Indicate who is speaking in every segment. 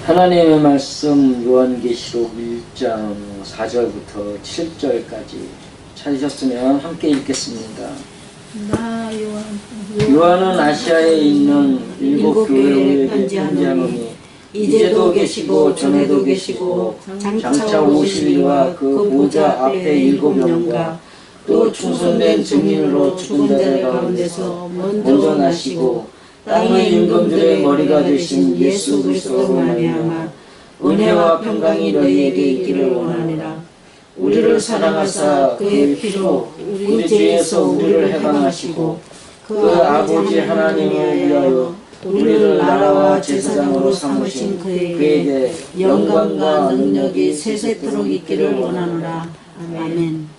Speaker 1: 하나님의 말씀 요한계시록 1장 4절부터 7절까지 찾으셨으면 함께 읽겠습니다.
Speaker 2: 나
Speaker 1: 요한은 아시아에 있는 일곱 교회에 편지하노니 이제도 계시고 전에도 계시고 장차 오시리와 그 보좌 앞에 일곱 영과 또 충성된 증인으로 죽은 자들 가운데서 먼저 나시고 땅의 임금들의 머리가 되신 예수 그리스도로 말미암아 은혜와 평강이 너희에게 있기를 원하노라. 우리를 사랑하사 그의 피로 우리 죄에서 우리를 해방하시고 그 아버지 하나님을 위하여 우리를 나라와 제사장으로 삼으신 그에게 영광과 능력이 세세토록 있기를 원하노라. 아멘.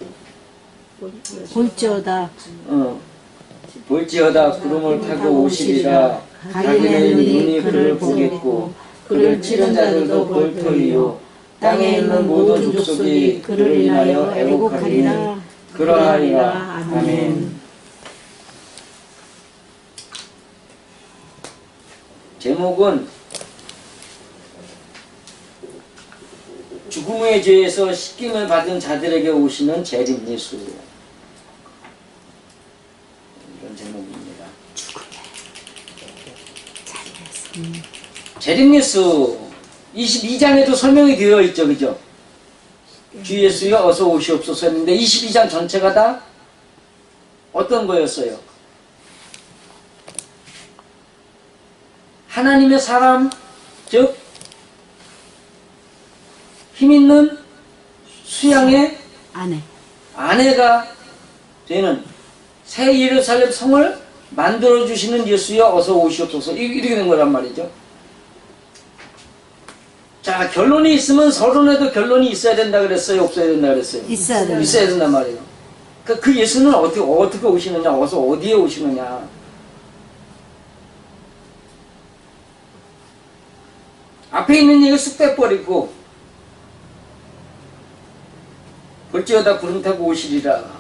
Speaker 1: 볼지어다 구름을 타고 오시리라. 자기네 눈이 그를 보겠고 그를 찌른 자들도 볼 터이요 땅에 있는 모든 족속이 그를 인하여 애곡하리라. 그러하리라. 아멘. 제목은 죽음의 죄에서 씻김을 받은 자들에게 오시는 재림 예수, 이런 제목입니다. 재림 예수 22장에도 설명이 되어 있죠, 그죠? 주 예수여 어서 오시옵소서 했는데 22장 전체가 다 어떤 거였어요? 하나님의 사람, 즉 힘있는 수양의 아내가 되는 새 예루살렘 성을 만들어주시는 예수여 어서 오시옵소서, 이렇게 된 거란 말이죠. 자, 결론이 있으면 서론에도 결론이 있어야 된다 그랬어요? 없어야 된다 그랬어요?
Speaker 2: 있어야 된다.
Speaker 1: 있어야 된단 말이에요. 그 예수는 어떻게 오시느냐, 어서 어디에 오시느냐. 앞에 있는 얘기 쑥 빼버리고 볼지어다 구름 타고 오시리라.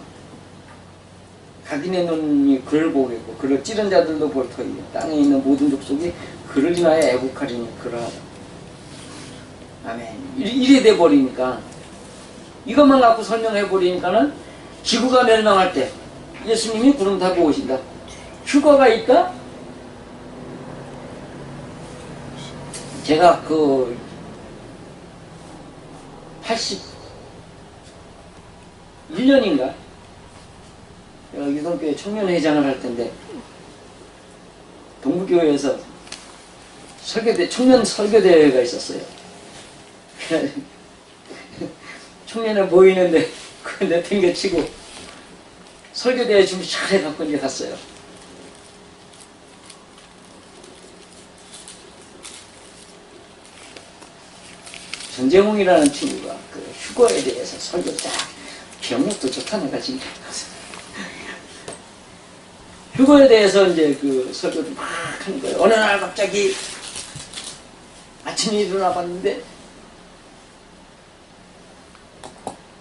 Speaker 1: 자기네 눈이 그를 보겠고 그를 찌른 자들도 볼 터이요 땅에 있는 모든 족속이 그를 인하여 애국하리니 그러하라. 아멘. 이래 돼버리니까, 이것만 갖고 설명해버리니까는 지구가 멸망할 때 예수님이 구름 타고 오신다. 휴거가 있다? 제가 81년인가? 유동교회 청년회장을 할 텐데, 동부교회에서 청년 설교대회가 있었어요. 청년을 모이는데, 그 내팽개치고, 설교대회 준비 잘 해갖고 이제 갔어요. 전재홍이라는 친구가 그 휴거에 대해서 설교 쫙, 기억력도 좋다, 내가 지금. 휴거에 대해서 이제 그 설교를 막 하는 거예요. 어느 날 갑자기 아침에 일어나 봤는데,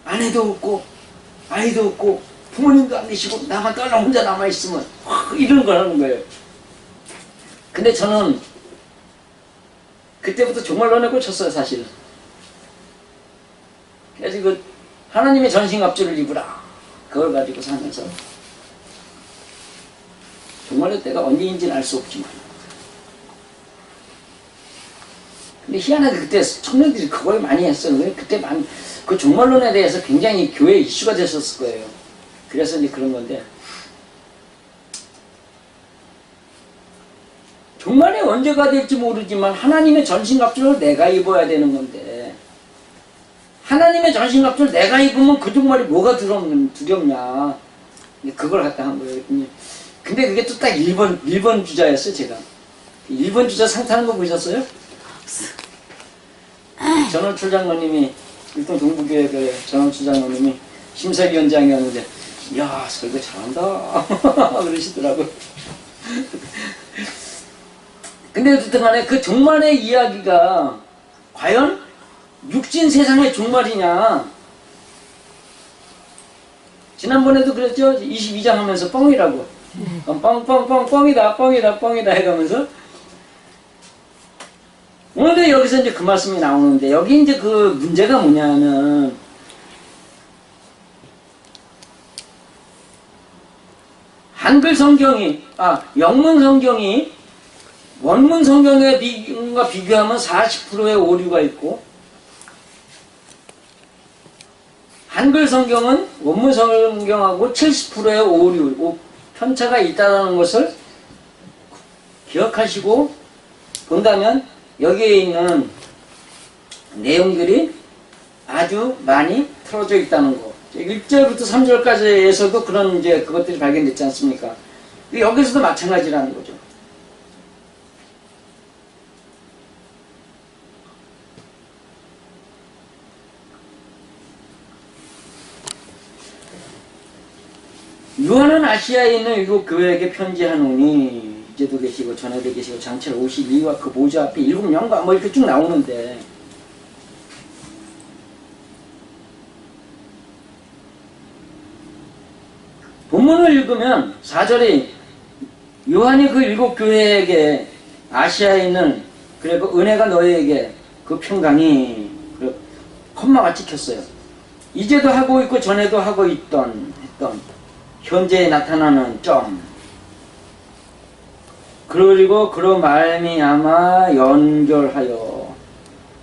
Speaker 1: 아내도 없고, 아이도 없고, 부모님도 안 계시고, 나만 떨라 혼자 남아있으면, 이런 걸 하는 거예요. 근데 저는 그때부터 정말 너네 꽂혔어요, 사실. 그래서 그 하나님의 전신갑주를 입으라, 그걸 가지고 살면서 정말로 때가 언제인지는 알 수 없지만, 근데 희한하게 그때 청년들이 그걸 많이 했어요. 그때 그 종말론에 대해서 굉장히 교회 이슈가 됐었을 거예요. 그래서 이제 그런 건데, 종말이 언제가 될지 모르지만 하나님의 전신갑주를 내가 입어야 되는 건데, 하나님의 전신갑주를 내가 입으면 그 종말이 뭐가 두렵냐. 그걸 갖다 한 거예요. 근데 그게 또 딱 1번 주자였어요, 제가. 1번 주자 상타는 거 보셨어요? 전원출 장로님이, 일동 동부교회 그 전원출 장로님이 심사위원장이었는데, 이야, 설교 잘한다. 그러시더라고요. 근데 어쨌든 간에 그 종말의 이야기가 과연 육신 세상의 종말이냐. 지난번에도 그랬죠? 22장 하면서 뻥이라고. 뻥이다 해가면서 오늘도 여기서 이제 그 말씀이 나오는데, 여기 이제 그 문제가 뭐냐면, 한글 성경이, 영문 성경이 원문 성경과 비교하면 40%의 오류가 있고, 한글 성경은 원문 성경하고 70%의 오류, 편차가 있다는 것을 기억하시고 본다면 여기에 있는 내용들이 아주 많이 틀어져 있다는 거. 1절부터 3절까지에서도 그런 이제 그것들이 발견됐지 않습니까? 여기서도 마찬가지라는 거죠. 요한은 아시아에 있는 일곱 교회에게 편지하노니, 이제도 계시고 전에도 계시고 장차 52와 그 보좌 앞에 일곱 영광 뭐 이렇게 쭉 나오는데, 본문을 읽으면 4절에 요한이 그 일곱 교회에게 아시아에 있는, 그리고 은혜가 너희에게 그 평강이, 콤마가 찍혔어요. 이제도 하고 있고 전에도 하고 했던 현재에 나타나는 점, 그리고 그로 말미암아 연결하여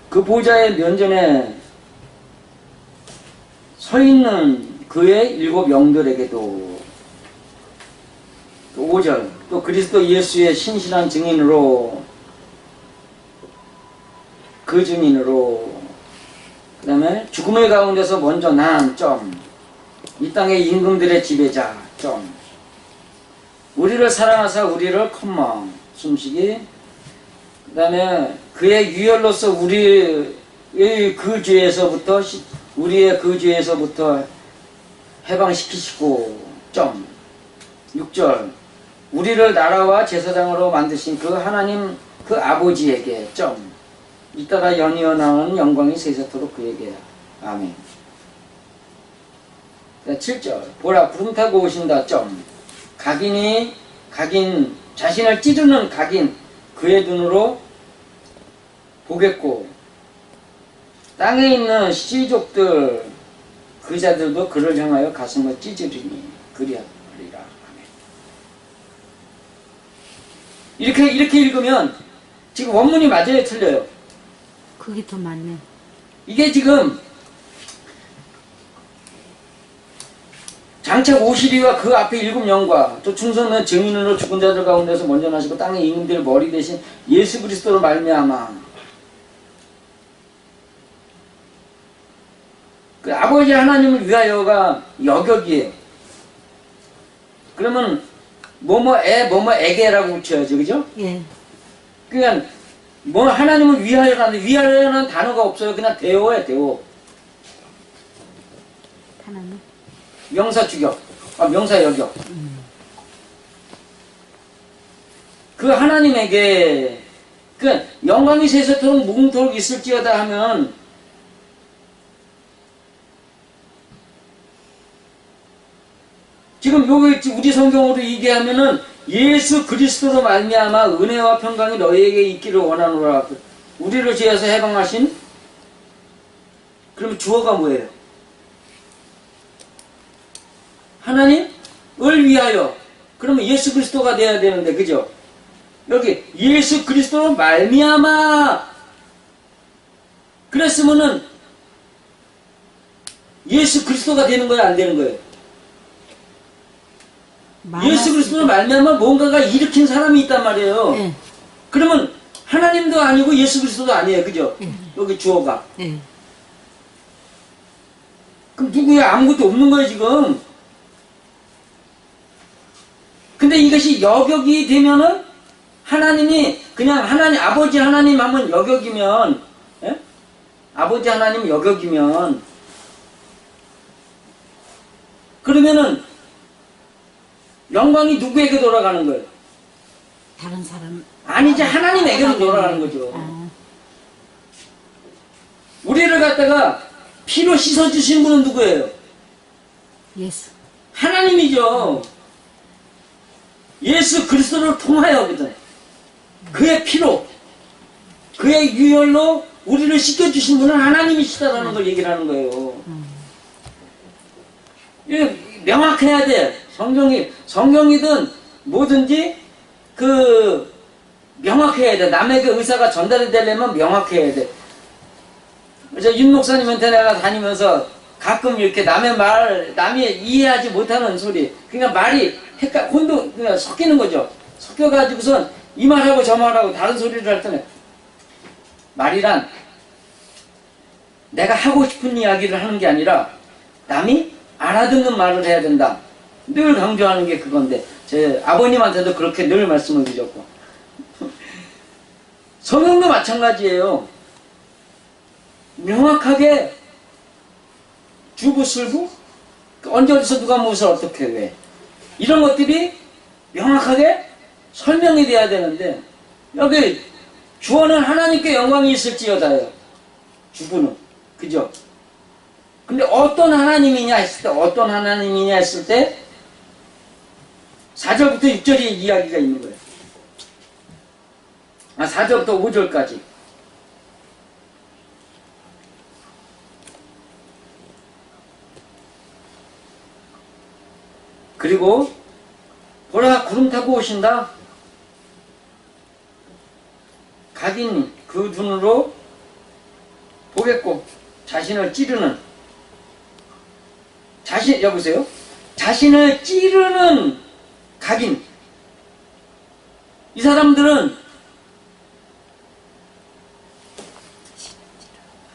Speaker 1: 그 보좌의 면전에 서 있는 그의 일곱 영들에게도, 또 5절, 또 그리스도 예수의 신실한 증인으로, 그 증인으로, 그 다음에 죽음의 가운데서 먼저 난 점, 이 땅의 임금들의 지배자 점, 우리를 사랑하사 우리를 컴마 숨쉬기, 그 다음에 그의 유혈로서 우리의 그 죄에서부터, 우리의 그 죄에서부터 해방시키시고 점, 6절, 우리를 나라와 제사장으로 만드신 그 하나님 그 아버지에게 점, 이따가 연이어 나오는 영광이 세세토록 그에게 아멘. 7절, 보라 구름 타고 오신다 점, 각인 자신을 찌르는 각인 그의 눈으로 보겠고, 땅에 있는 시족들 그 자들도 그를 향하여 가슴을 찢으리니 그리하리라. 이렇게 읽으면 지금 원문이 맞아요, 틀려요?
Speaker 2: 그게 더 맞네.
Speaker 1: 이게 지금 장차 오시리와 그 앞에 일곱 영과 또 충성된 증인으로 죽은 자들 가운데서 먼저 나시고 땅의 임금들 머리 대신 예수 그리스도로 말미암아, 그 아버지 하나님을 위하여가 여격이에요. 그러면 뭐뭐에게라고 붙여야죠, 그죠?
Speaker 2: 예.
Speaker 1: 그냥 뭐 하나님을 위하여라는 단어가 없어요. 그냥 대오예요, 대오.
Speaker 2: 하나님.
Speaker 1: 명사 주격, 명사 여격. 그 하나님에게 그 영광이 세세토록 무궁토록 있을지어다 하면, 지금 여기 우리 성경으로 얘기하면은 예수 그리스도로 말미암아 은혜와 평강이 너희에게 있기를 원하노라. 우리를 죄에서 해방하신, 그러면 주어가 뭐예요? 하나님을 위하여. 그러면 예수 그리스도가 돼야 되는데, 그죠? 여기 예수 그리스도로 말미암아 그랬으면은 예수 그리스도가 되는 거예요, 안 되는 거예요? 예수 그리스도로 말미암아 뭔가가 일으킨 사람이 있단 말이에요.
Speaker 2: 네.
Speaker 1: 그러면 하나님도 아니고 예수 그리스도도 아니에요, 그죠? 여기 주어가.
Speaker 2: 네.
Speaker 1: 그럼 누구야? 아무것도 없는 거예요, 지금. 근데 이것이 여격이 되면은 하나님이 그냥 아버지 하나님 하면 여격이면, 예? 아버지 하나님 여격이면, 그러면은 영광이 누구에게 돌아가는 거예요?
Speaker 2: 다른 사람.
Speaker 1: 아니지, 하나님에게로 돌아가는 거죠. 우리를 갖다가 피로 씻어주신 분은 누구예요?
Speaker 2: 예수.
Speaker 1: 하나님이죠. 예수 그리스도를 통하여거든. 그의 피로. 그의 유혈로 우리를 씻겨주신 분은 하나님이시다라는 걸 얘기를 하는 거예요. 이게 명확해야 돼. 성경이든 뭐든지 명확해야 돼. 남에게 의사가 전달이 되려면 명확해야 돼. 그래서 윤 목사님한테 내가 다니면서 가끔 이렇게 남이 이해하지 못하는 소리, 그러니까 말이 그냥 섞이는 거죠. 섞여가지고선 이 말하고 저 말하고 다른 소리를 할 때는, 말이란 내가 하고 싶은 이야기를 하는 게 아니라 남이 알아듣는 말을 해야 된다. 늘 강조하는 게 그건데, 제 아버님한테도 그렇게 늘 말씀을 드렸고, 성경도 마찬가지예요. 명확하게 주부술부, 언제 어디서 누가 무엇을 어떻게 왜, 이런 것들이 명확하게 설명이 돼야 되는데, 여기 주어는 하나님께 영광이 있을지어다요. 주부는. 그죠? 근데 어떤 하나님이냐 했을 때 4절부터 6절의 이야기가 있는 거예요. 4절부터 5절까지. 그리고 보라, 구름 타고 오신다. 각인이 그 눈으로 보겠고 자신을 찌르는, 여보세요? 자신을 찌르는 각인. 이 사람들은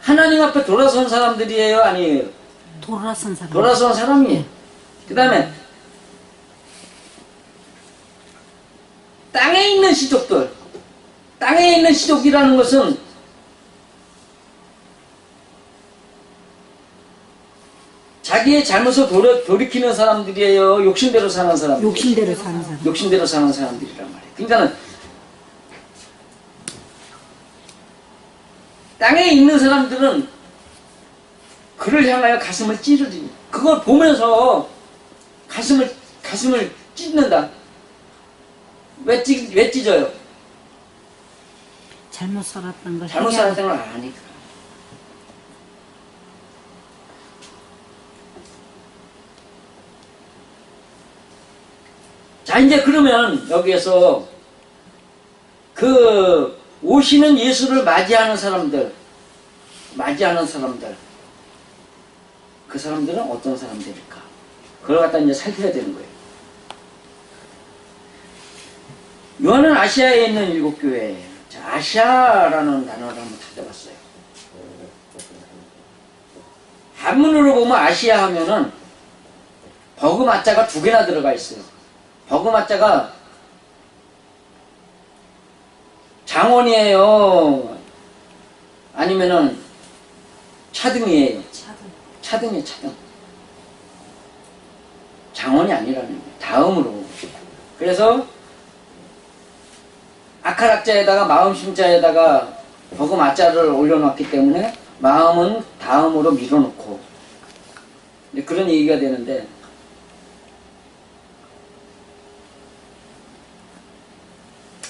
Speaker 1: 하나님 앞에 돌아선 사람들이에요, 아니에요?
Speaker 2: 돌아선 사람.
Speaker 1: 돌아선 사람이에요. 그 다음에 땅에 있는 시족들. 땅에 있는 시족이라는 것은 자기의 잘못을 돌이키는 사람들이에요. 욕심대로 사는 사람들.
Speaker 2: 욕심대로 사는 사람.
Speaker 1: 욕심대로 사는 사람들이란 말이에요. 그러니까는 땅에 있는 사람들은 그를 향하여 가슴을 찌르지. 그걸 보면서 가슴을 찢는다. 왜 찢어요?
Speaker 2: 잘못 살았던 걸.
Speaker 1: 잘못 살았던 걸 아니까. 자, 이제 그러면 여기에서 오시는 예수를 맞이하는 사람들, 그 사람들은 어떤 사람들일까? 그걸 갖다 이제 살펴야 되는 거예요. 요한은 아시아에 있는 7교회. 자, 아시아라는 단어를 한번 찾아봤어요. 한문으로 보면 아시아 하면은 버그마자가 2개나 들어가 있어요. 버그마자가 장원이에요? 아니면은 차등이에요? 차등이에요, 차등. 장원이 아니라는 거예요. 다음으로. 그래서 아카락자에다가 마음심자에다가 버그마자를 올려놨기 때문에 마음은 다음으로 밀어놓고, 그런 얘기가 되는데,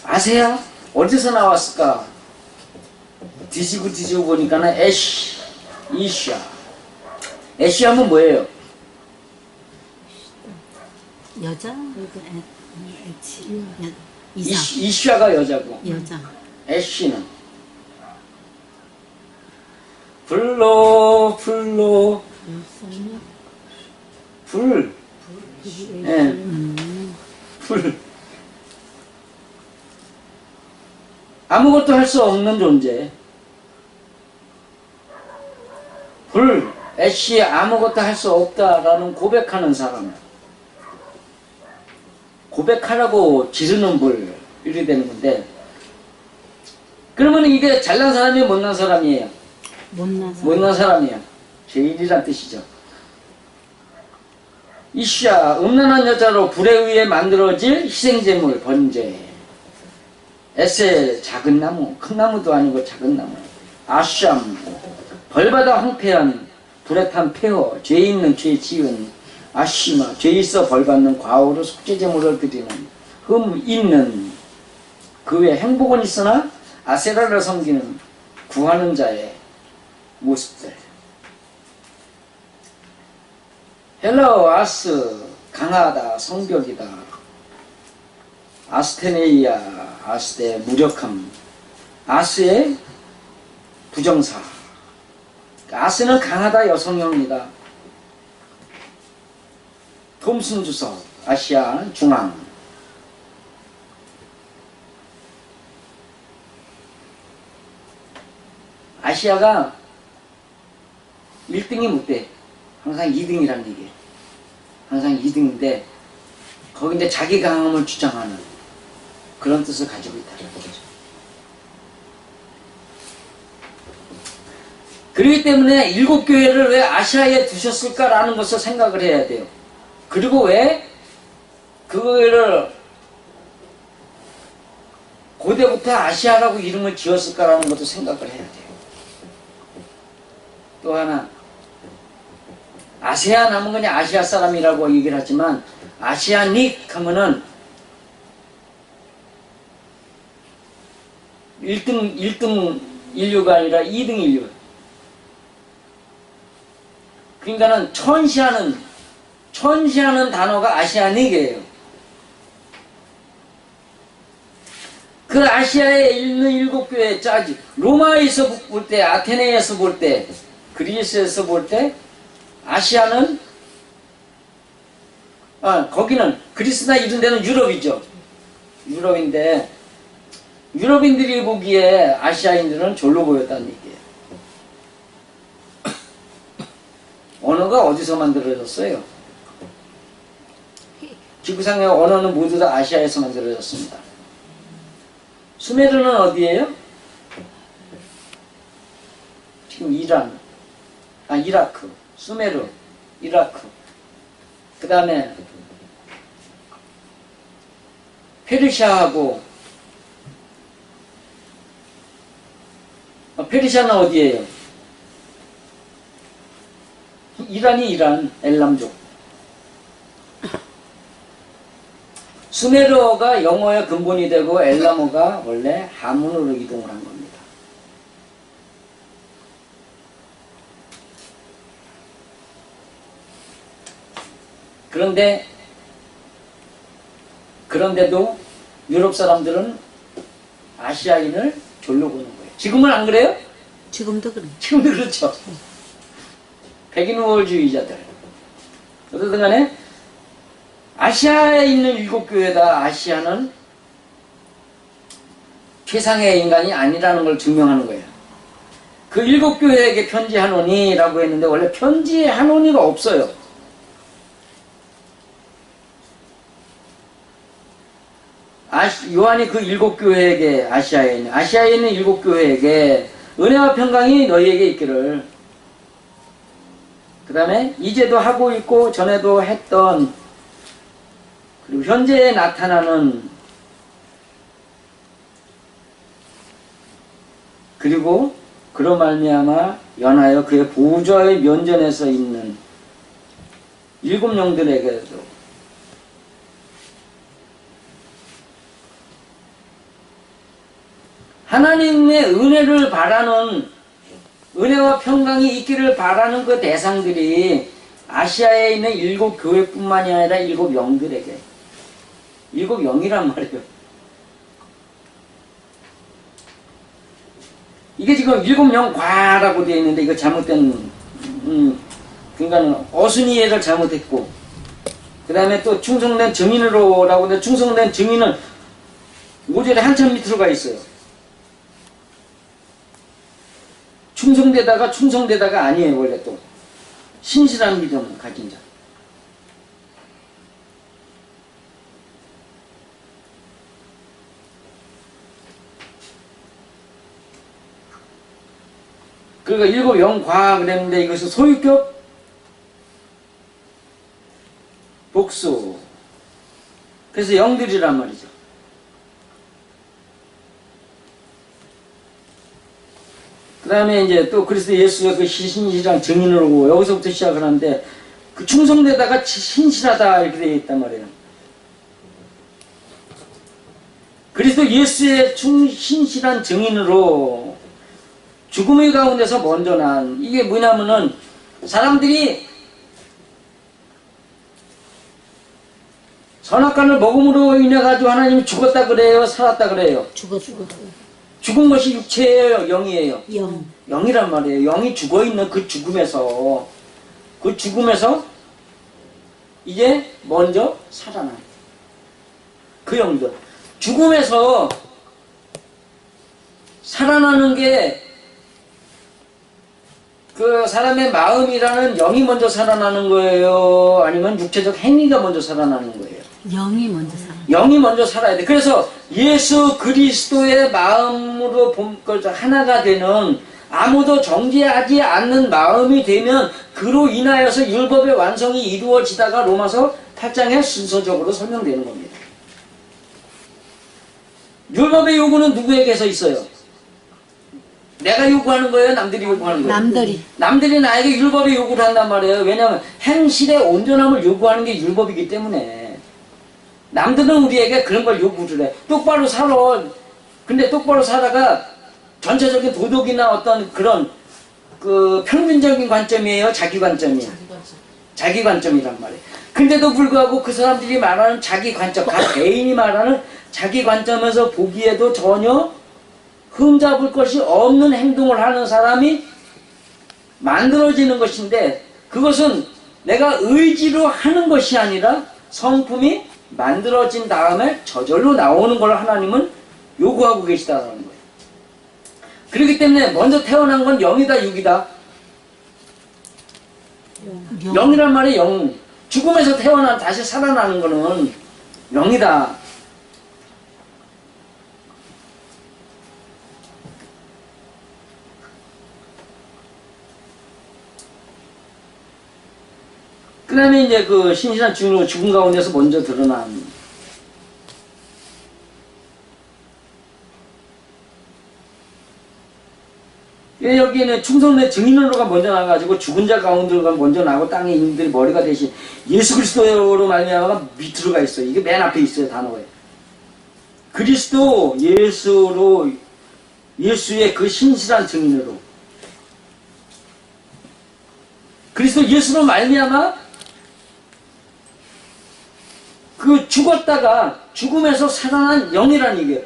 Speaker 1: 아세요? 어디서 나왔을까? 뒤지고 보니까는 이슈아. 에시아면 뭐예요?
Speaker 2: 여자?
Speaker 1: 이슈아가 여자고.
Speaker 2: 여자.
Speaker 1: 애쉬는 불. 예. 불. 아무것도 할 수 없는 존재. 애쉬 아무것도 할 수 없다라는 고백하는 사람. 고백하라고 지르는 불. 이렇게 되는 건데, 그러면 이게 잘난 사람이 못난 사람이에요? 못난 사람이에요. 죄인이란 뜻이죠. 이슈아, 음란한 여자로 불에 의해 만들어질 희생제물, 번제. 에세, 작은 나무, 큰 나무도 아니고 작은 나무. 아샴, 벌받아 황폐한 불에 탄 폐허, 죄 있는 죄 지은. 아시마, 죄 있어 벌받는 과오로 속죄제물을 드리는 흠 있는. 그 외에 행복은 있으나 아세라를 섬기는 구하는 자의 모습들. 헬로 아스 강하다 성벽이다. 아스테네이아 아스의 무력함. 아스의 부정사. 아스는 강하다 여성형이다. 톰슨 주석 아시아 중앙. 아시아가 1등이 못 돼. 항상 2등이라는 얘기예요. 항상 2등인데 거기 이제 자기 강함을 주장하는 그런 뜻을 가지고 있다는 거죠. 그렇기 때문에 7교회를 왜 아시아에 두셨을까라는 것을 생각을 해야 돼요. 그리고 왜 그거를 고대부터 아시아라고 이름을 지었을까라는 것도 생각을 해야 돼요. 또 하나, 아세안 하면 그냥 아시아 사람이라고 얘기를 하지만 아시아닉 하면은 1등 인류가 아니라 2등 인류. 그러니까는 천시하는 단어가 아시아닉이에요. 그 아시아에 있는 7교회 짜지. 로마에서 볼 때, 아테네에서 볼 때, 그리스에서 볼 때, 아시아는, 거기는, 그리스나 이런 데는 유럽이죠. 유럽인데, 유럽인들이 보기에 아시아인들은 졸로 보였다는 얘기예요. 언어가 어디서 만들어졌어요? 지구상의 언어는 모두 다 아시아에서 만들어졌습니다. 수메르는 어디예요? 지금 이라크, 수메르, 이라크. 그 다음에 페르시아하고 페르시아는 어디예요? 이란, 엘람족. 수메르어가 영어의 근본이 되고 엘람어가 원래 하문으로 이동을 한 겁니다. 그런데도 유럽 사람들은 아시아인을 졸로 보는 거예요. 지금은 안 그래요?
Speaker 2: 지금도 그래.
Speaker 1: 지금도 그렇죠. 백인 우월주의자들. 어쨌든 간에 아시아에 있는 7교회다. 아시아는 최상의 인간이 아니라는 걸 증명하는 거예요. 그 7교회에게 편지하노니라고 했는데 원래 편지하노니가 없어요. 요한이 그 7교회에게 아시아에 있는 7교회에게 은혜와 평강이 너희에게 있기를. 그 다음에 이제도 하고 있고 전에도 했던 그리고 현재에 나타나는 그리고 그로 말미암아 연하여 그의 보좌의 면전에서 있는 7 영들에게도 하나님의 은혜를 바라는 은혜와 평강이 있기를 바라는 그 대상들이 아시아에 있는 7교회뿐만이 아니라 7 영들에게 7 영이란 말이에요. 이게 지금 7 영과라고 되어 있는데 이거 잘못된 그러니까 어순이해를 잘못했고 그 다음에 또 충성된 증인으로라고 하는데 충성된 증인은 5절에 한참 밑으로 가 있어요. 충성되다가 아니에요. 원래 또 신실한 믿음을 가진 자. 그러니까 7 영과 그랬는데 이것은 소유격 복수. 그래서 영들이란 말이죠. 그 다음에 이제 또 그리스도 예수가 그 신실한 증인으로 오고 여기서부터 시작을 하는데 그 충성되다가 신실하다 이렇게 되어 있단 말이에요. 그리스도 그리스도 예수의 신실한 증인으로 죽음의 가운데서 먼저 난, 이게 뭐냐면은 사람들이 선악과를 먹음으로 인해 가지고 하나님이 죽었다 그래요, 살았다 그래요?
Speaker 2: 죽었어.
Speaker 1: 죽은 것이 육체예요, 영이에요?
Speaker 2: 영.
Speaker 1: 영이란 말이에요. 영이 죽어있는 그 죽음에서 이제 먼저 살아난 그 영들. 죽음에서 살아나는 게 그 사람의 마음이라는 영이 먼저 살아나는 거예요? 아니면 육체적 행위가 먼저 살아나는 거예요?
Speaker 2: 영이 먼저 살아.
Speaker 1: 영이 먼저 살아야 돼. 그래서 예수 그리스도의 마음으로 하나가 되는, 아무도 정죄하지 않는 마음이 되면 그로 인하여서 율법의 완성이 이루어지다가 로마서 8장에 순서적으로 설명되는 겁니다. 율법의 요구는 누구에게서 있어요? 내가 요구하는 거예요? 남들이 요구하는 거예요? 남들이 나에게 율법의 요구를 한단 말이에요. 왜냐하면 행실의 온전함을 요구하는 게 율법이기 때문에. 남들은 우리에게 그런 걸 요구를 해. 똑바로 살아. 근데 똑바로 살아가 전체적인 도덕이나 어떤 그런 그 평균적인 관점이에요? 자기 관점이에요? 자기 관점이란 말이에요. 근데도 불구하고 그 사람들이 말하는 자기 관점, 각 개인이 말하는 자기 관점에서 보기에도 전혀 흠잡을 것이 없는 행동을 하는 사람이 만들어지는 것인데, 그것은 내가 의지로 하는 것이 아니라 성품이 만들어진 다음에 저절로 나오는 걸 하나님은 요구하고 계시다는 거예요. 그렇기 때문에 먼저 태어난 건 영이다, 육이다? 영이란 말이 영. 죽음에서 태어나 다시 살아나는 거는 영이다. 그 다음에 이제 그 신실한 증인으로 죽음 가운데서 먼저 드러난, 여기에는 충성된 증인으로가 먼저 나가지고 죽은 자 가운데가 먼저 나고 땅의 인들이 머리가 대신 예수 그리스도로 말미암아 밑으로 가 있어요. 이게 맨 앞에 있어요, 단어에. 그리스도 예수로, 예수의 그 신실한 증인으로, 그리스도 예수로 말미암아 그 죽었다가 죽음에서 살아난 영이라는 얘기예요.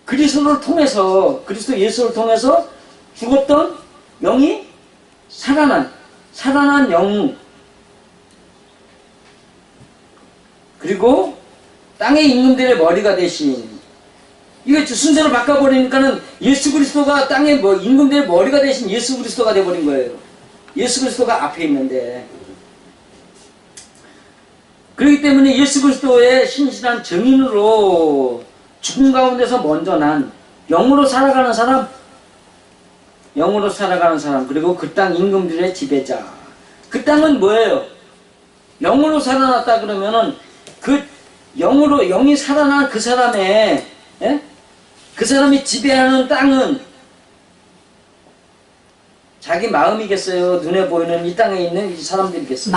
Speaker 1: 그리스도를 통해서, 그리스도 예수를 통해서 죽었던 영이 살아난 영. 그리고 땅의 임금들의 머리가 되신, 이거 순서를 바꿔버리니까는 예수 그리스도가 땅의 임금들의 머리가 되신 예수 그리스도가 돼버린 거예요. 예수 그리스도가 앞에 있는데. 그렇기 때문에 예수 그리스도의 신실한 증인으로 죽음 가운데서 먼저 난 영으로 살아가는 사람, 그리고 그 땅 임금들의 지배자. 그 땅은 뭐예요? 영으로 살아났다 그러면은 그 영이 살아난 그 사람의, 그 사람이 지배하는 땅은 자기 마음이겠어요? 눈에 보이는 이 땅에 있는 이 사람들이겠어요?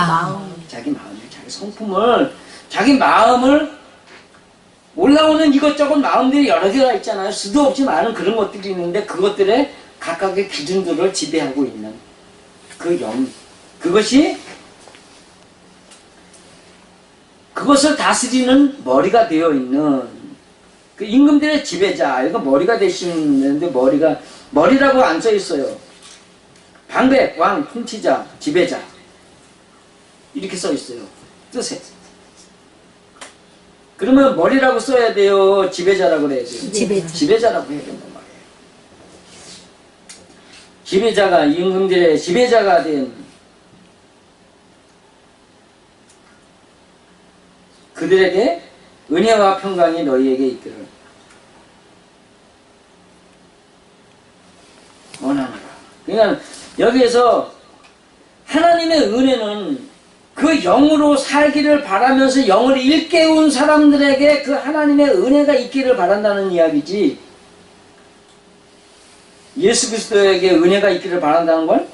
Speaker 1: 자기 마음, 자기 성품을, 자기 마음을, 올라오는 이것저것 마음들이 여러 개가 있잖아요. 수도 없이 많은 그런 것들이 있는데 그것들의 각각의 기준들을 지배하고 있는 그 영, 그것을 다스리는 머리가 되어 있는 그 임금들의 지배자. 이거 머리가 되시는데 머리라고 안 써 있어요. 방백, 왕, 통치자, 지배자, 이렇게 써 있어요, 뜻에. 그러면 머리라고 써야 돼요, 지배자라고 그래야 돼요? 지배자라고 해야 된단 말이에요. 지배자가, 임금들의 지배자가 된 그들에게 은혜와 평강이 너희에게 있기를 원하노라. 그러니까 여기에서 하나님의 은혜는 그 영으로 살기를 바라면서 영을 일깨운 사람들에게 그 하나님의 은혜가 있기를 바란다는 이야기지, 예수 그리스도에게 은혜가 있기를 바란다는 건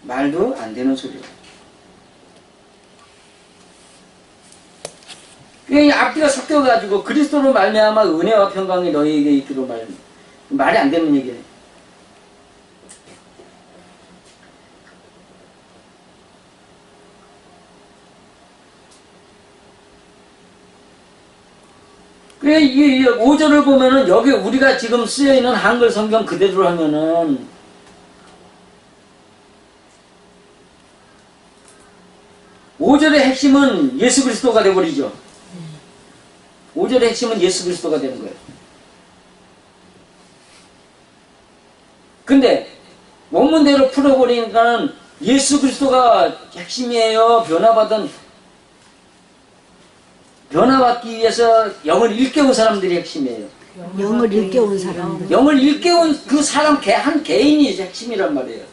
Speaker 1: 말도 안 되는 소리예요. 이 앞뒤가 섞여가지고 그리스도로 말미암아 은혜와 평강이 너희에게 있기로 말이 안 되는 얘기예요. 이 5절을 보면은 여기 우리가 지금 쓰여있는 한글 성경 그대로 하면은 5절의 핵심은 예수 그리스도가 되어버리죠. 5절의 핵심은 예수 그리스도가 되는 거예요. 근데 원문대로 풀어버리니까는 예수 그리스도가 핵심이에요. 변화받기 위해서 영을 일깨운 사람들이 핵심이에요.
Speaker 2: 영을 일깨운 사람들.
Speaker 1: 영을 일깨운 그 사람 한 개인이 핵심이란 말이에요.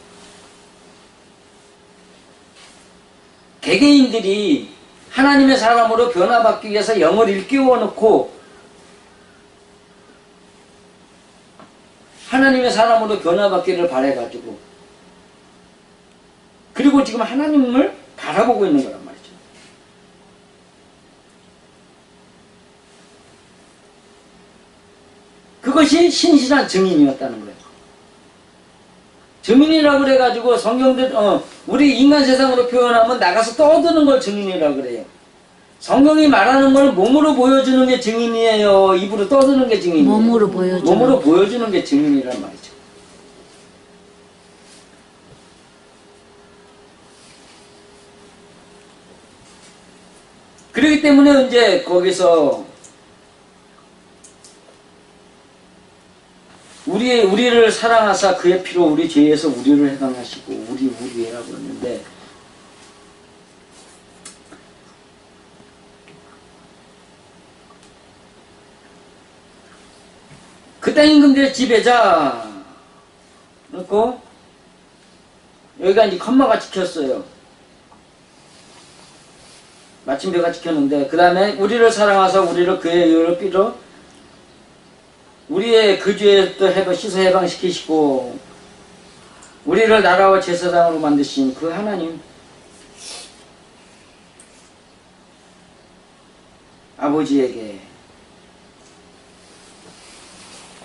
Speaker 1: 개개인들이 하나님의 사람으로 변화받기 위해서 영을 일깨워 놓고 하나님의 사람으로 변화받기를 바라가지고 그리고 지금 하나님을 바라보고 있는 거란 말이죠. 그것이 신실한 증인이었다는 거예요. 증인이라고 그래가지고 성경들 우리 인간 세상으로 표현하면 나가서 떠드는 걸 증인이라고 그래요. 성경이 말하는 걸 몸으로 보여주는 게 증인이에요. 입으로 떠드는 게 증인이에요.
Speaker 2: 몸으로
Speaker 1: 보여주는 게 증인이란 말이죠. 그렇기 때문에 이제 거기서 우리를 사랑하사 그의 피로 우리 죄에서 우리를 해방하시고 우리라고 그러는데 그 땅 임금들의 지배자 그렇고 여기가 이제 컴마가 찍혔어요. 마침표가 찍혔는데 그 다음에 우리를 사랑하사 우리를 그의 의로 삐로 우리의 그 죄에 또 씻어 해방시키시고 우리를 나라와 제사장으로 만드신 그 하나님 아버지에게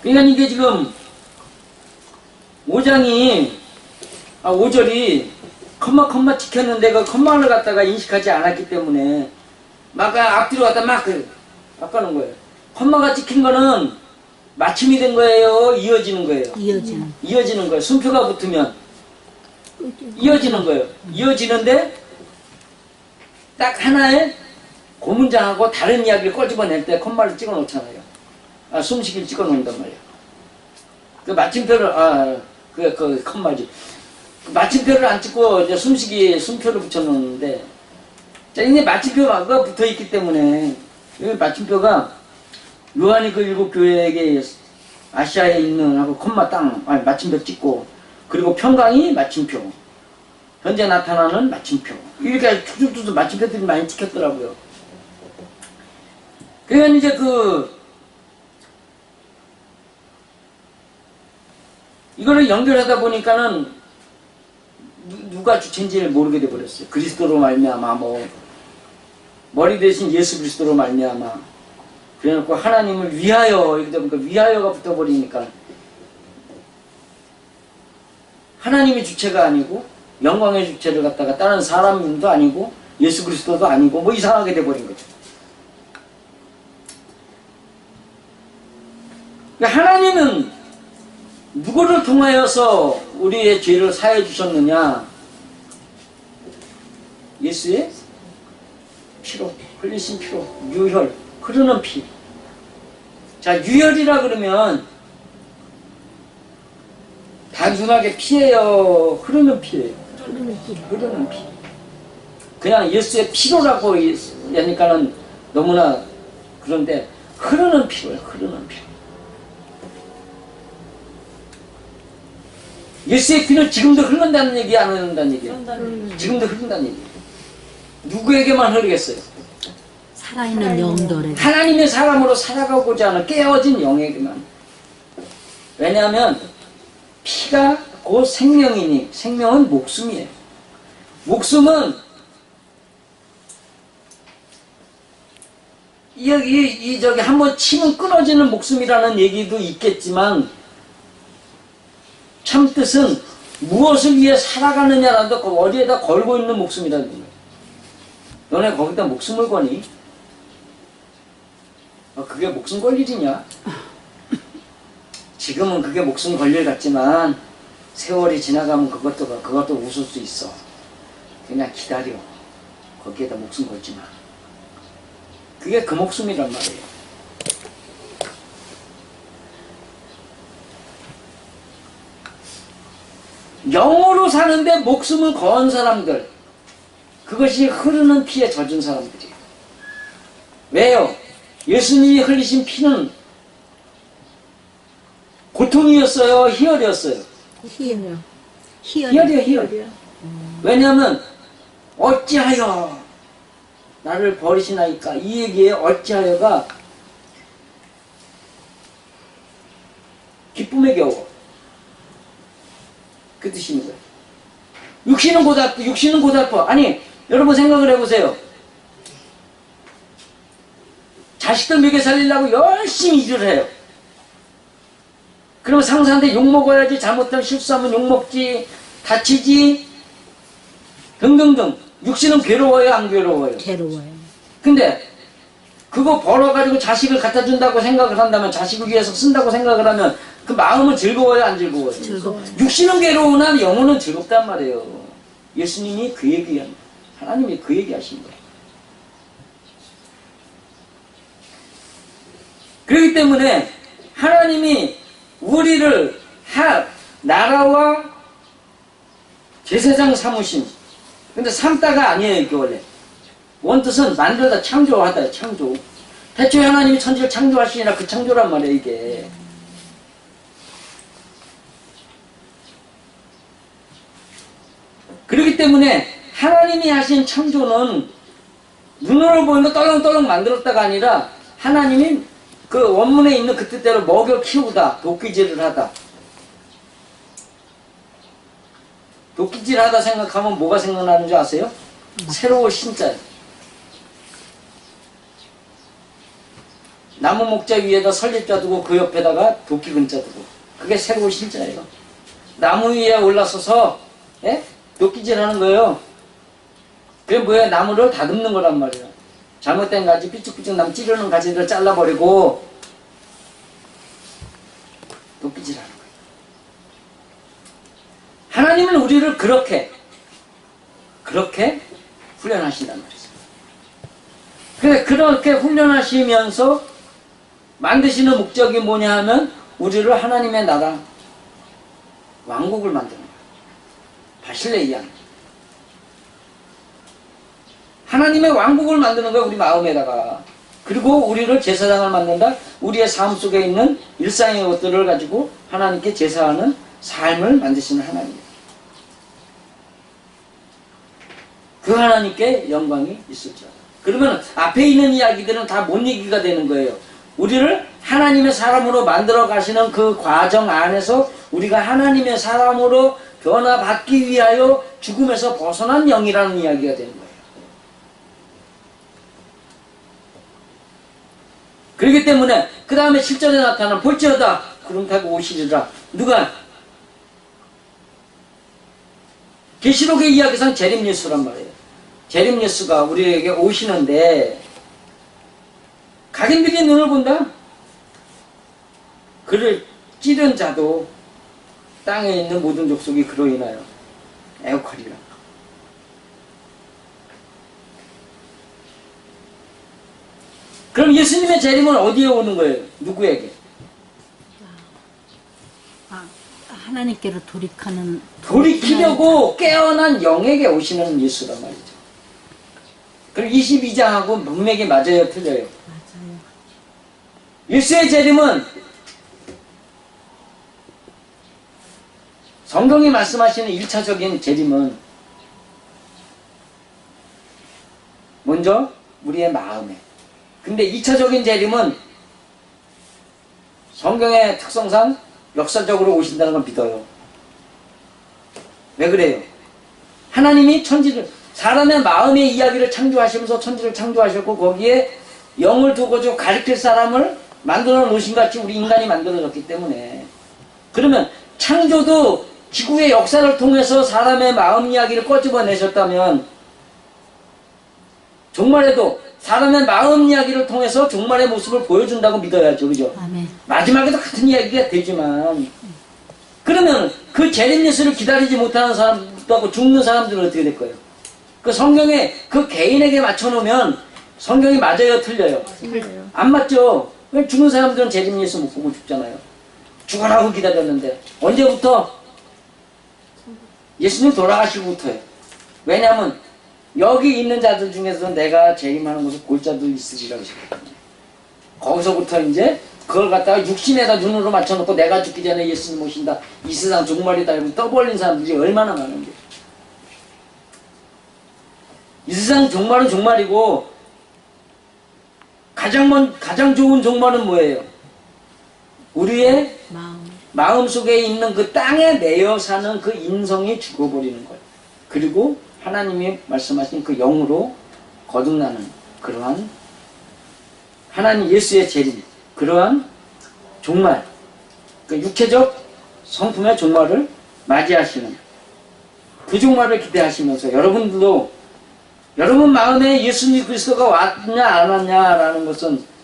Speaker 1: 그러니까 이게 지금 5절이 컴마 찍혔는데 그 컴마를 갖다가 인식하지 않았기 때문에 막 앞뒤로 갖다 막 바꿔놓은 거예요. 컴마가 찍힌 거는 마침이 된 거예요? 이어지는 거예요? 이어지는 거예요. 순표가 붙으면 이어지는 거예요. 이어지는데 딱 하나의 고문장하고 다른 이야기를 꺼집어낼 때 컴마를 찍어 놓잖아요. 숨쉬기를 찍어 놓는단 말이에요. 그 마침표를 그 컴마지. 마침표를 안 찍고 이제 숨표를 붙여 놓는데 자, 이제 마침표가 붙어 있기 때문에 여기 마침표가 요한이 그 7교회에게 아시아에 있는 하고 콤마 마침표 찍고 그리고 평강이 마침표 현재 나타나는 마침표 이렇게 쭉쭉쭉 마침표들이 많이 찍혔더라고요. 그러니까 이제 이거를 연결하다 보니까는 누가 주체인지를 모르게 돼버렸어요. 그리스도로 말미암아 머리 대신 예수 그리스도로 말미암아 그래놓고 하나님을 위하여 이렇게 되니까 위하여가 붙어버리니까 하나님이 주체가 아니고 영광의 주체를 갖다가 다른 사람도 아니고 예수 그리스도도 아니고 이상하게 돼버린 거죠. 그러니까 하나님은 누구를 통하여서 우리의 죄를 사해 주셨느냐? 예수의 피로, 흘리신 피로, 유혈, 흐르는 피. 자, 유혈이라 그러면 단순하게 피예요? 흐르는 피예요? 흐르는 피. 그냥 예수의 피로라고 하니까는 너무나 그런데 흐르는 피로예요, 흐르는 피로. 예수의 피는 지금도 흐른다는 얘기 안 흐른다는 얘기예요? 지금도 흐른다는 얘기예요. 누구에게만 흐르겠어요?
Speaker 2: 살아있는 영들에게.
Speaker 1: 하나님의 사람으로 살아가고자 하는 깨어진 영에게만. 왜냐하면 피가 곧 생명이니 생명은 목숨이에요. 목숨은 저기 한번 치면 끊어지는 목숨이라는 얘기도 있겠지만 참 뜻은 무엇을 위해 살아가느냐라도 그 어디에다 걸고 있는 목숨이라는 거예요. 너네 거기다 목숨을 거니? 그게 목숨 걸 일이냐? 지금은 그게 목숨 걸 일 같지만 세월이 지나가면 그것도 웃을 수 있어. 그냥 기다려. 거기에다 목숨 걸지 마. 그게 그 목숨이란 말이에요. 영으로 사는데 목숨을 건 사람들, 그것이 흐르는 피에 젖은 사람들이에요. 왜요? 예수님이 흘리신 피는 고통이었어요? 희열이었어요?
Speaker 2: 희열이요.
Speaker 1: 희열이요, 희열. 왜냐하면 어찌하여 나를 버리시나이까, 이 얘기에 어찌하여가 기쁨에 겨워, 그 뜻인 거예요. 육신은 고달퍼. 아니, 여러분 생각을 해보세요. 자식들 먹여 살리려고 열심히 일을 해요. 그러면 상사한테 욕먹어야지, 잘못하면 실수하면 욕먹지, 다치지, 등등등. 육신은 괴로워요, 안 괴로워요?
Speaker 2: 괴로워요.
Speaker 1: 근데 그거 벌어가지고 자식을 갖다 준다고 생각을 한다면, 자식을 위해서 쓴다고 생각을 하면 그 마음은 즐거워요, 안 즐거워요?
Speaker 2: 즐거워요.
Speaker 1: 육신은 괴로우나 영혼은 즐겁단 말이에요. 예수님이 그 얘기한, 하나님이 그 얘기하신 거예요. 그렇기 때문에 하나님이 우리를 나라와 제사장 삼으심. 근데 삼다가 아니에요, 이게 원래. 원뜻은 만들다, 창조하다요, 창조. 대초에 하나님이 천지를 창조하시니라, 그 창조란 말이에요, 이게. 그렇기 때문에 하나님이 하신 창조는 눈으로 보이는 거 떨렁떨렁 만들었다가 아니라, 하나님이 그 원문에 있는 그 뜻대로 먹여 키우다, 도끼질을 하다. 도끼질 하다 생각하면 뭐가 생각나는 줄 아세요? 새로운 신자예요. 나무 목자 위에다 설립자 두고 그 옆에다가 도끼 근자 두고, 그게 새로운 신자예요. 나무 위에 올라서서 도끼질 하는 거예요. 그게 뭐예요? 나무를 다듬는 거란 말이에요. 잘못된 가지, 삐쭉삐쭉 나무 찌르는 가지를 잘라버리고 도끼질 하는 거예요. 하나님은 우리를 그렇게 훈련하신단 말이죠. 그래, 그렇게 훈련하시면서 만드시는 목적이 뭐냐 하면 우리를 하나님의 나라, 왕국을 만드는 거예요. 바실레이안. 하나님의 왕국을 만드는 거예요, 우리 마음에다가. 그리고 우리를 제사장을 만든다. 우리의 삶 속에 있는 일상의 것들을 가지고 하나님께 제사하는 삶을 만드시는 하나님. 그 하나님께 영광이 있을지어다. 그러면 앞에 있는 이야기들은 다 못 얘기가 되는 거예요. 우리를 하나님의 사람으로 만들어 가시는 그 과정 안에서 우리가 하나님의 사람으로 변화받기 위하여 죽음에서 벗어난 영이라는 이야기가 되는 거예요. 그렇기 때문에 그 다음에 7절에 나타난 볼지어다 구름 타고 오시리라. 누가? 계시록의 이야기상 재림 예수란 말이에요. 재림 예수가 우리에게 오시는데 각인들이 눈을 본다. 그를 찌른 자도 땅에 있는 모든 족속이 그로 인하여 애곡하리라. 그럼 예수님의 재림은 어디에 오는 거예요? 누구에게?
Speaker 2: 하나님께로
Speaker 1: 돌이키려고 깨어난 영에게 오시는 예수란 말이죠. 그럼 22장하고 문맥이 맞아요, 틀려요?
Speaker 2: 맞아요.
Speaker 1: 예수의 재림은 성경이 말씀하시는 1차적인 재림은 먼저 우리의 마음에. 근데 2차적인 재림은 성경의 특성상 역사적으로 오신다는 걸 믿어요. 왜 그래요? 하나님이 천지를, 사람의 마음의 이야기를 창조하시면서 천지를 창조하셨고 거기에 영을 두고 좀 가르칠 사람을 만들어 놓으신 같이 우리 인간이 만들어졌기 때문에, 그러면 창조도 지구의 역사를 통해서 사람의 마음 이야기를 꺼집어내셨다면 종말에도 사람의 마음 이야기를 통해서 종말의 모습을 보여준다고 믿어야죠. 그죠?
Speaker 2: 아멘.
Speaker 1: 마지막에도 같은 이야기가 되지만, 그러면 그 재림 예수를 기다리지 못하는 사람도 하고 죽는 사람들은 어떻게 될 거예요? 그 성경에 그 개인에게 맞춰놓으면 성경이 맞아요, 틀려요?
Speaker 2: 틀려요.
Speaker 1: 안 맞죠? 왜 죽는 사람들은 재림 예수 못 보고 죽잖아요. 죽어라고 기다렸는데 언제부터? 예수님 돌아가시고부터예요. 왜냐하면 여기 있는 자들 중에서 내가 재림하는 것을 볼 자도 있으리라고 하셨거든요. 거기서부터 이제 그걸 갖다가 육신에다 눈으로 맞춰놓고 내가 죽기 전에 예수님 오신다, 이 세상 종말이다 이러고 떠벌린 사람들이 얼마나 많은데, 이 세상 종말은 종말이고 가장 좋은 종말은 뭐예요? 우리의 마음 속에 있는 그 땅에 매여 사는 그 인성이 죽어버리는 거예요. 그리고 하나님이 말씀하신 그 영으로 거듭나는 그러한 하나님 예수의 재림, 그러한 종말, 그 육체적 성품의 종말을 맞이하시는 그 종말을 기대하시면서 여러분들도 여러분 마음에 예수님 그리스도가 왔냐 안 왔냐라는 것은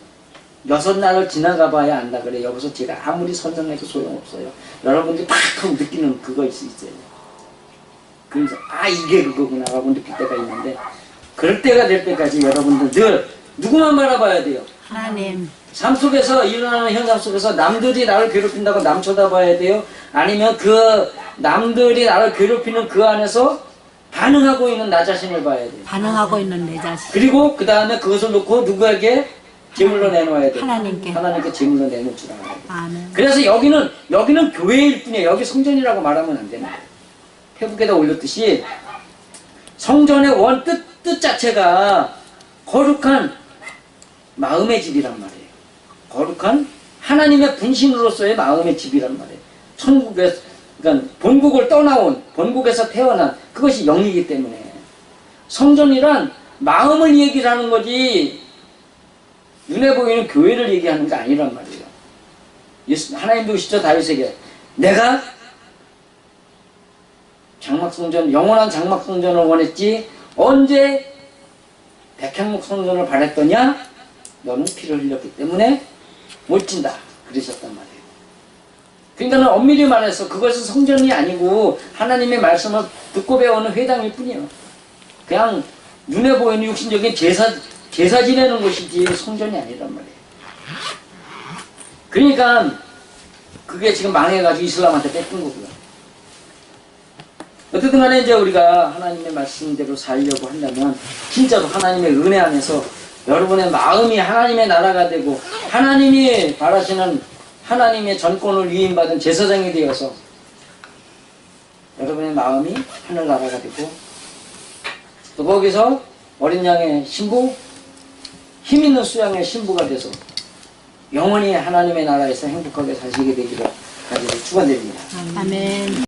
Speaker 1: 6날을 지나가 봐야 안다 그래. 여기서 제가 아무리 설명해도 소용없어요. 여러분들이 팍 하고 느끼는 그거 있어요. 그래서 아 이게 그거구나 라고 느낄 때가 있는데, 그럴 때가 될 때까지 여러분들 늘 누구만 바라봐야 돼요?
Speaker 2: 하나님.
Speaker 1: 삶 속에서 일어나는 현상 속에서 남들이 나를 괴롭힌다고 남 쳐다봐야 돼요? 아니면 그 남들이 나를 괴롭히는 그 안에서 반응하고 있는 나 자신을 봐야 돼요.
Speaker 2: 반응하고 있는 내 자신.
Speaker 1: 그리고 그 다음에 그것을 놓고 누구에게 제물로 내놓아야 돼요.
Speaker 2: 하나님께
Speaker 1: 제물로 내놓을 줄 알아야 돼요.
Speaker 2: 아멘.
Speaker 1: 그래서 여기는 교회일 뿐이에요. 여기 성전이라고 말하면 안 되는 거예요. 페북에다 올렸듯이 성전의 원 뜻 자체가 거룩한 마음의 집이란 말이에요. 거룩한 하나님의 분신으로서의 마음의 집이란 말이에요. 천국에서, 그러니까 본국을 떠나온, 본국에서 태어난 그것이 영이기 때문에 성전이란 마음을 얘기를 하는 거지 눈에 보이는 교회를 얘기하는 게 아니란 말이에요. 하나님도 오시죠, 다윗에게 내가 장막성전, 영원한 장막성전을 원했지 언제 백향목 성전을 바랬더냐? 너는 피를 흘렸기 때문에 못 진다 그러셨단 말이에요. 그러니까 엄밀히 말해서 그것은 성전이 아니고 하나님의 말씀을 듣고 배우는 회당일 뿐이에요. 그냥 눈에 보이는 육신적인 제사 지내는 것이지 성전이 아니란 말이에요. 그러니까 그게 지금 망해가지고 이슬람한테 뺏긴 거고요. 어쨌든 간에 이제 우리가 하나님의 말씀대로 살려고 한다면 진짜로 하나님의 은혜 안에서 여러분의 마음이 하나님의 나라가 되고 하나님이 바라시는 하나님의 전권을 위임받은 제사장이 되어서 여러분의 마음이 하늘나라가 되고 또 거기서 어린 양의 신부, 힘있는 수양의 신부가 돼서 영원히 하나님의 나라에서 행복하게 사시게 되기를 간절히 축원드립니다.
Speaker 2: 아멘.